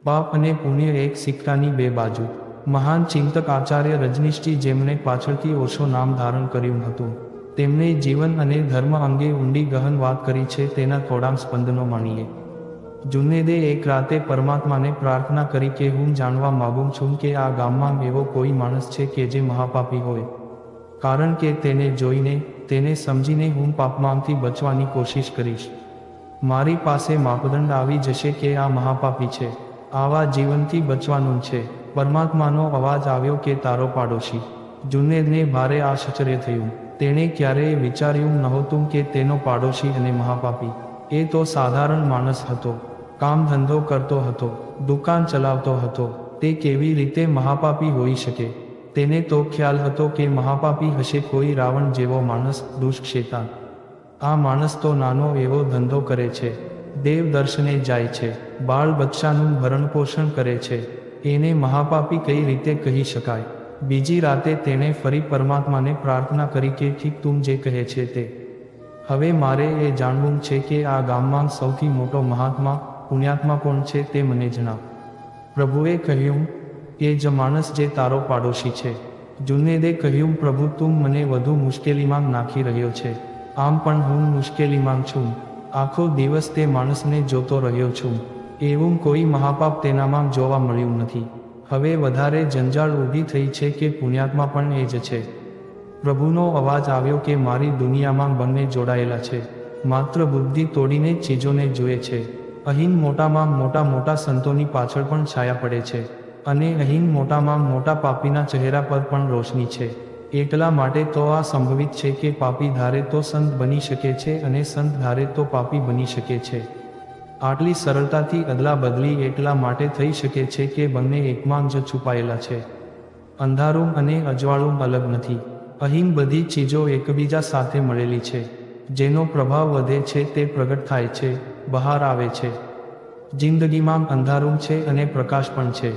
પાપ અને પુણ્ય એક સિક્કાની બે બાજુ. મહાન ચિંતક આચાર્ય રજનીશજી, જેમણે પાછળથી ઓશો નામ ધારણ કર્યું હતું, તેમણે જીવન અને ધર્મ અંગે ઊંડી ગહન વાત કરી છે. તેના થોડાક સ્પંદનો માણીએ. જુનેદે એક રાતે પરમાત્માને પ્રાર્થના કરી કે હું જાણવા માગું છું કે આ ગામમાં એવો કોઈ માણસ છે કે જે મહાપાપી હોય, કારણ કે તેને જોઈને, તેને સમજીને હું પાપમાંથી બચવાની કોશિશ કરીશ. મારી પાસે માપદંડ આવી જશે કે આ મહાપાપી છે. આવા જીવનથી બચવાનું છે. પરમાત્માનો અવાજ આવ્યો કે તારો પાડોશી. જુનેદને ભારે આશ્ચર્ય થયું. તેણે ક્યારેય વિચાર્યું નહોતું કે તેનો પાડોશી અને મહાપાપી. એ તો સાધારણ માણસ હતો. કામ ધંધો કરતો હતો, દુકાન ચલાવતો હતો. તે કેવી રીતે મહાપાપી હોઈ શકે? તેને તો ખ્યાલ હતો કે મહાપાપી હશે કોઈ રાવણ જેવો માણસ, દુષ્ટ શેતાન. આ માણસ તો નાનો એવો ધંધો કરે છે, દેવ દર્શને જાય છે, બાળ બચ્ચાનું ભરણપોષણ કરે છે. એને મહાપાપી કઈ રીતે કહી શકાય? બીજી રાતે તેણે ફરી પરમાત્માને પ્રાર્થના કરી કે ઠીક, તું જે કહે છે તે. હવે મારે એ જાણવું છે કે આ ગામમાં સૌથી મોટો મહાત્મા, પુણ્યાત્મા કોણ છે તે મને જણાવ. પ્રભુએ કહ્યું, એ જ માણસ જે તારો પાડોશી છે. જુનેદે કહ્યું, પ્રભુ, તું મને વધુ મુશ્કેલીમાં નાખી રહ્યો છે. આમ પણ હું મુશ્કેલીમાં છું. આખો દિવસ તે માણસને જોતો રહ્યો છું. એવું કોઈ મહાપાપ તેનામાં જોવા મળ્યું નથી. હવે વધારે જંજાળ ઊભી થઈ છે કે પુણ્યાત્મા પણ એ જ છે. પ્રભુનો અવાજ આવ્યો કે મારી દુનિયામાં બંને જોડાયેલા છે. માત્ર બુદ્ધિ તોડીને ચીજોને જુએ છે. અહીં મોટામાં મોટા સંતોની પાછળ પણ છાયા પડે છે, અને અહીં મોટામાં મોટા પાપીના ચહેરા પર પણ રોશની છે. એટલા માટે તો આ સંભવિત છે કે પાપી ધારે તો સંત બની શકે છે અને સંત ધારે તો પાપી બની શકે છે. આટલી સરળતાથી અદલા બદલી એટલા માટે થઈ શકે છે કે બંને એકમાં જ છુપાયેલા છે. અંધારું અને અજવાળું અલગ નથી. અહીં બધી ચીજો એકબીજા સાથે મળેલી છે. જેનો પ્રભાવ વધે છે તે પ્રગટ થાય છે, બહાર આવે છે. જિંદગીમાં અંધારું છે અને પ્રકાશ પણ છે.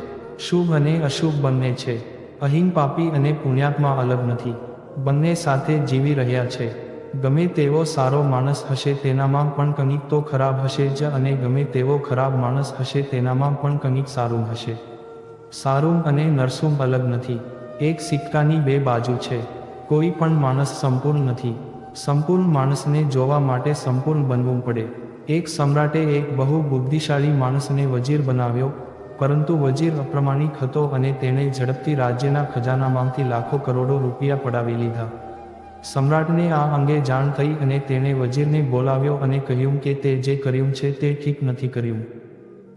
શુભ અને અશુભ બંને છે. અહીં પાપી અને પુણ્યાત્મા અલગ નથી. બંને સાથે જીવી રહ્યા છે. ગમે તેવો સારો માણસ હશે તેનામાં પણ કંઈક તો ખરાબ હશે જ, અને ગમે તેવો ખરાબ માણસ હશે તેનામાં પણ કંઈક સારું હશે. સારું અને નરસું અલગ નથી. એક સિક્કાની બે બાજુ છે. કોઈ પણ માણસ સંપૂર્ણ નથી. સંપૂર્ણ માણસને જોવા માટે સંપૂર્ણ બનવું પડે. એક સમ્રાટે એક બહુ બુદ્ધિશાળી માણસને વજીર બનાવ્યો, પરંતુ વજીર અપ્રમાણિક હતો અને તેણે ઝડપથી રાજ્યના ખજાનામાંથી લાખો કરોડો રૂપિયા પડાવી લીધા. સમ્રાટને આ અંગે જાણ થઈ અને તેણે વજીરને બોલાવ્યો અને કહ્યું કે તે જે કર્યું છે તે ઠીક નથી કર્યું.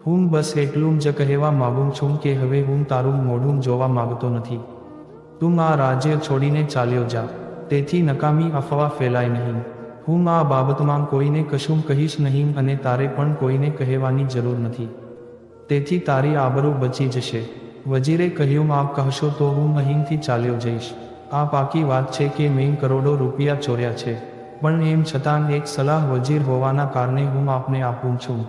હું બસ એટલું જ કહેવા માગું છું કે હવે હું તારું મોઢું જોવા માગતો નથી. તું આ રાજ્ય છોડીને ચાલ્યો જા. તેથી નકામી અફવા ફેલાય નહીં. હું આ બાબતમાં કોઈને કશું કહીશ નહીં અને તારે પણ કોઈને કહેવાની જરૂર નથી. તેથી તારી આબરૂ બચી જશે. વજીરે કહ્યું, આપ કહેશો તો હું અહીંથી ચાલ્યો જઈશ. આ પાકી વાત છે કે મેં કરોડો રૂપિયા ચોર્યા છે, પણ એમ છતાં એક સલાહ વજીર હોવાના કારણે હું આપને આપું છું.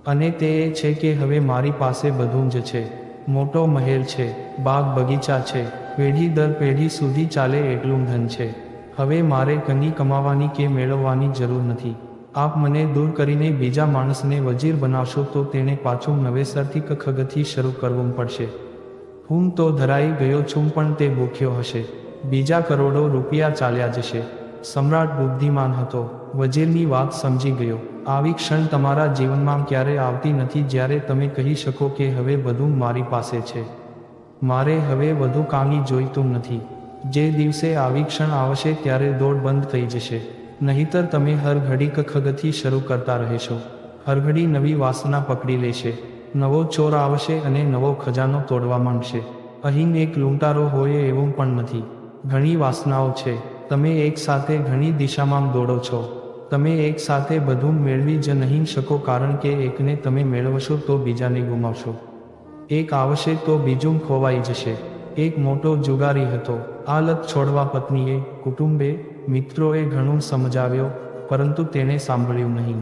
અને તે એ છે કે હવે મારી પાસે બધું જ છે. મોટો મહેલ છે, બાગ બગીચા છે, પેઢી દર પેઢી સુધી ચાલે એટલું ધન છે. હવે મારે કંઈ કમાવાની કે મેળવવાની જરૂર નથી. આપ મને દૂર કરીને બીજા માણસને વજીર બનાવશો તો તેણે પાછું નવેસરથી ખગથી શરૂ કરવું પડશે. હું તો ધરાઈ ગયો છું, પણ તે ભૂખ્યો હશે. બીજા કરોડો રૂપિયા ચાલ્યા જશે. સમ્રાટ બુદ્ધિમાન હતો. વજીરની વાત સમજી ગયો. આવી ક્ષણ તમારા જીવનમાં ક્યારે આવતી નથી જ્યારે તમે કહી શકો કે હવે બધું મારી પાસે છે. મારે હવે વધુ કાંઈ જોઈતું નથી. જે દિવસે આવી ક્ષણ આવશે ત્યારે દોડ બંધ થઈ જશે. નહીતર તમે હર ઘડી ખગથી શરૂ કરતા રહેશો. હર ઘડી નવી વાસના પકડી લેશે. નવો ચોર આવશે અને નવો ખજાનો તોડવા માંડશે. અહીં એક લૂંટારો હોય એવું પણ નથી. ઘણી વાસનાઓ છે. તમે એક સાથે ઘણી દિશામાં દોડો છો. તમે એક સાથે બધું મેળવી જ નહીં શકો, કારણ કે એકને તમે મેળવશો તો બીજાને ગુમાવશો. એક આવશે તો બીજું ખોવાઈ જશે. એક મોટો જુગારી હતો. આ લત છોડવા પત્નીએ, કુટુંબે, મિત્રોએ ઘણું સમજાવ્યો, પરંતુ તેણે સાંભળ્યું નહીં.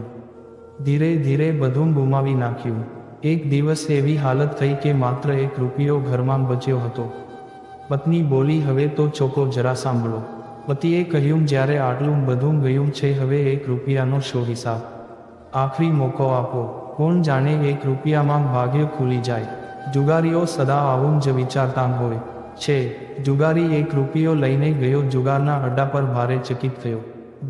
ધીરે ધીરે બધું ગુમાવી નાખ્યું. એક દિવસ એવી હાલત થઈ કે માત્ર 1 રૂપિયો ઘરમાં બચ્યો હતો. પત્ની બોલી, હવે તો ચોકો જરા સાંભળો. પતિએ કહ્યું, જ્યારે આટલું બધું ગયું છે હવે 1 રૂપિયાનો શો હિસાબ? આખરી મોકો આપો. કોણ જાણે 1 રૂપિયામાં ભાગ્ય ખુલી જાય. જુગારીઓ સદા આવું જ વિચારતા હોય છે. જુગારી 1 રૂપિયો લઈને ગયો. જુગારના અડ્ડા પર ભારે ચકિત થયો.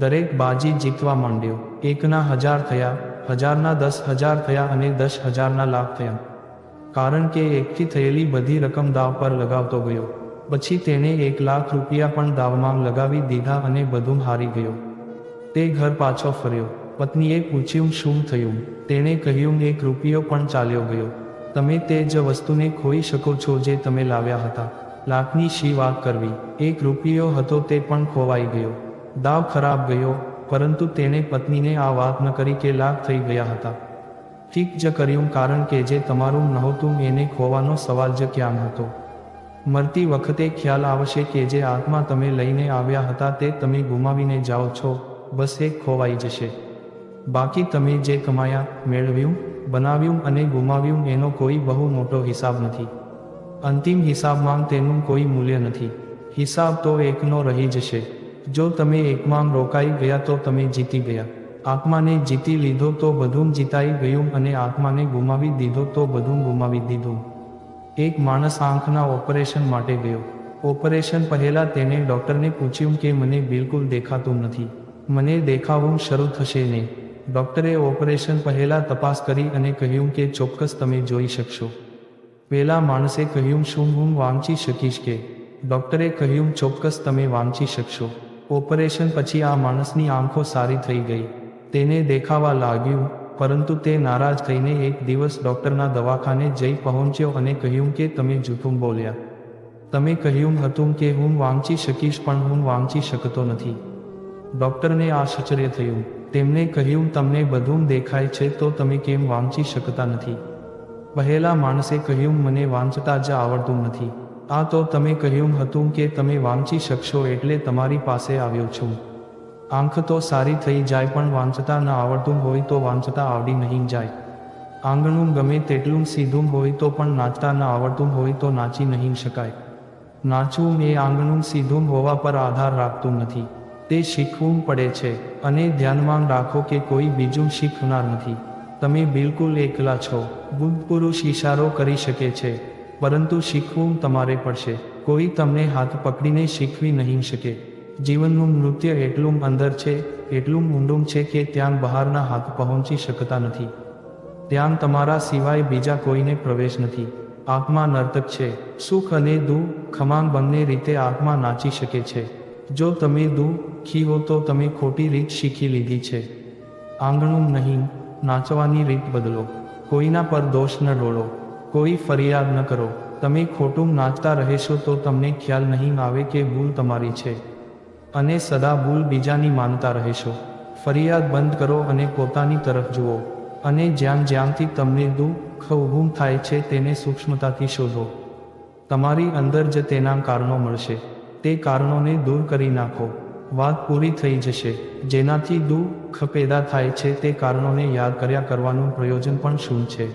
દરેક બાજી જીતવા માંડ્યો. 1ના 1000 થયા, 1000ના 10,000 થયા અને 10,000ના લાખ થયા. કારણ કે એકઠી થયેલી બધી રકમ દાવ પર લગાવતો ગયો. પછી તેણે 1 લાખ રૂપિયા પણ દાવમાં લગાવી દીધા અને બધું હારી ગયો. તે ઘર પાછો ફર્યો. પત્નીએ પૂછ્યું શું થયું. તેણે કહ્યું 1 રૂપિયો પણ ચાલ્યો ગયો. તમે તે જ વસ્તુને ખોઈ શકો છો જે તમે લાવ્યા હતા. લાખની શી વાત કરવી. 1 રૂપિયો હતો તે પણ ખોવાઈ ગયો. દાવ ખરાબ ગયો. પરંતુ તેણે પત્નીને આ વાત ન કરી કે લાખ થઈ ગયા હતા. ઠીક જ કર્યું, કારણ કે જે તમારું નહોતું એને ખોવાનો સવાલ જ ક્યાં હતો. મરતી વખતે ખ્યાલ આવશે કે જે આત્મા તમે લઈને આવ્યા હતા તે તમે ગુમાવીને જાઓ છો. બસ એક ખોવાઈ જશે. બાકી તમે જે કમાયા, મેળવ્યું, બનાવ્યું અને ગુમાવ્યું એનો કોઈ બહુ મોટો હિસાબ નથી. અંતિમ હિસાબમાં તેનું કોઈ મૂલ્ય નથી. હિસાબ તો એકનો રહી જશે. જો તમે એકમાં રોકાઈ ગયા તો તમે જીતી ગયા. આત્માને જીતી લીધો તો બધું જીતાઈ ગયું અને આત્માને ગુમાવી દીધો તો બધું ગુમાવી દીધું. એક માણસ આંખના ઓપરેશન માટે ગયો. ઓપરેશન પહેલાં તેણે ડૉક્ટરને પૂછ્યું કે મને બિલકુલ દેખાતું નથી, મને દેખાવું શરૂ થશે ને? ડૉક્ટરે ઓપરેશન પહેલાં તપાસ કરી અને કહ્યું કે ચોક્કસ તમે જોઈ શકશો. પેલા માણસે કહ્યું શું હું વાંચી શકીશ કે? ડૉક્ટરે કહ્યું ચોક્કસ તમે વાંચી શકશો. ઓપરેશન પછી આ માણસની આંખો સારી થઈ ગઈ. તેને દેખાવા લાગ્યું. પરંતુ તે નારાજ થઈને એક દિવસ ડૉક્ટરના દવાખાને જઈ પહોંચ્યો અને કહ્યું કે તમે જૂઠું બોલ્યા. તમે કહ્યું હતું કે હું વાંચી શકીશ પણ હું વાંચી શકતો નથી. ડૉક્ટરને આશ્ચર્ય થયું. તેમણે કહ્યું તમને બધું દેખાય છે તો તમે કેમ વાંચી શકતા નથી? પહેલા માણસે કહ્યું મને વાંચતા જ આવડતું નથી. આ તો તમે કહ્યું હતું કે તમે વાંચી શકશો એટલે તમારી પાસે આવ્યો છું. આંખ તો સારી થઈ જાય પણ વાંચતા ન આવડતું હોય તો વાંચતા આવડી નહીં જાય. આંગણું ગમે તેટલું સીધું હોય તો પણ નાચતા ન આવડતું હોય તો નાચી નહીં શકાય. નાચવું એ આંગણું સીધું હોવા પર આધાર રાખતું નથી. તે શીખવું પડે છે. અને ધ્યાનમાં રાખો કે કોઈ બીજું શીખનાર નથી. તમે બિલકુલ એકલા છો. બુદ્ધ પુરુષ ઇશારો કરી શકે છે, પરંતુ શીખવું તમારે પડશે. કોઈ તમને હાથ પકડીને શીખવી નહીં શકે. જીવનનું નૃત્ય એટલું અંદર છે, એટલું ઊંડું છે કે ત્યાં બહારના હાથ પહોંચી શકતા નથી. ત્યાં તમારા સિવાય બીજા કોઈને પ્રવેશ નથી. આત્મા નર્તક છે. સુખ અને દુઃખમાં બંને રીતે આત્મા નાચી શકે છે. જો તમે દુઃખી હો તો તમે ખોટી રીત શીખી લીધી છે. આંગણું નહીં, નાચવાની રીત બદલો. કોઈના પર દોષ ન ઢોળો. કોઈ ફરિયાદ ન કરો. તમે ખોટું નાચતા રહેશો તો તમને ખ્યાલ નહીં આવે કે ભૂલ તમારી છે, અને સદા ભૂલ બીજાની માનતા રહેશો. ફરિયાદ બંધ કરો અને પોતાની તરફ જુઓ. અને જ્યાં જ્યાંથી તમને દુઃખ ઊભું થાય છે તેને સૂક્ષ્મતાથી શોધો. તમારી અંદર જ તેના કારણો મળશે. તે કારણોને દૂર કરી નાખો. વાત પૂરી થઈ જશે. જેનાથી દુઃખ પેદા થાય છે તે કારણોને યાદ કર્યા કરવાનું પ્રયોજન પણ શું છે?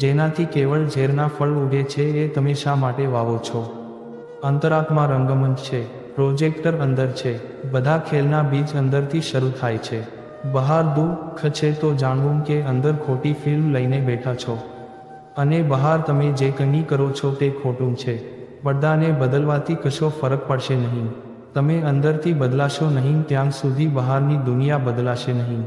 જેનાથી કેવળ ઝેરના ફળ ઉગે છે એ તમે શા માટે વાવો છો? અંતરાત્મા રંગમંચ છે. પ્રોજેક્ટર અંદર છે. બધા ખેલના બીજ અંદરથી શરૂ થાય છે. બહાર દુઃખ છે તો જાણવું કે અંદર ખોટી ફિલ્મ લઈને બેઠા છો. અને બહાર તમે જે કંઈ કરો છો તે ખોટું છે. પડદાને બદલવાથી કશો ફરક પડશે નહીં. તમે અંદરથી બદલાશો નહીં ત્યાં સુધી બહારની દુનિયા બદલાશે નહીં.